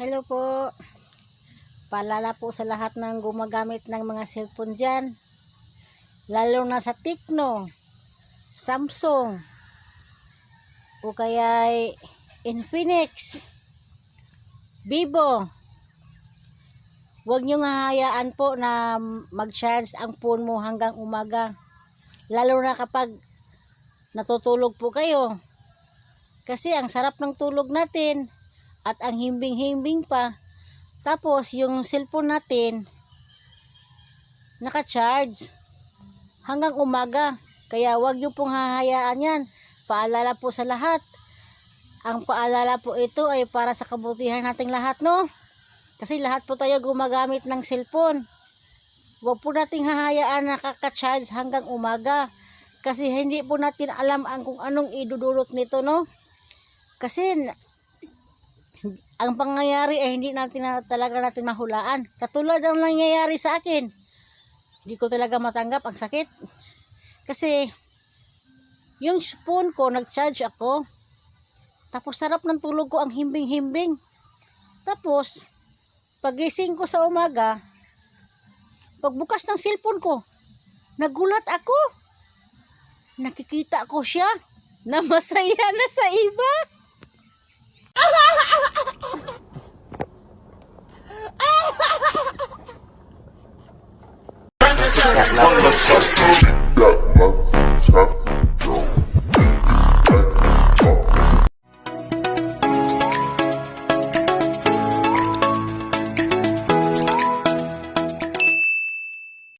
Hello po. Paalala po sa lahat ng gumagamit ng mga cellphone dyan. Lalo na sa Tecno, Samsung, o kaya Infinix, Vivo. Huwag nyo hahayaan po na mag-charge ang phone mo hanggang umaga. Lalo na kapag natutulog po kayo. Kasi ang sarap ng tulog natin at ang himbing-himbing pa. Tapos yung cellphone natin naka-charge hanggang umaga. Kaya wag niyo pong hahayaan yan. Paalala po sa lahat. Ang paalala po ito ay para sa kabutihan nating lahat, no? Kasi lahat po tayo gumagamit ng cellphone. Wag po nating hahayaan na kaka-charge hanggang umaga. Kasi hindi po natin alam kung anong idudulot nito, no? Kasi ang pangyayari ay hindi natin talaga mahulaan. Katulad ng nangyayari sa akin. Hindi ko talaga matanggap ang sakit. Kasi yung phone ko, nag-charge ako. Tapos sarap ng tulog ko, ang himbing-himbing. Tapos pagising ko sa umaga, pagbukas ng cellphone ko, nagulat ako. Nakikita ko siya na masaya na sa iba. That love.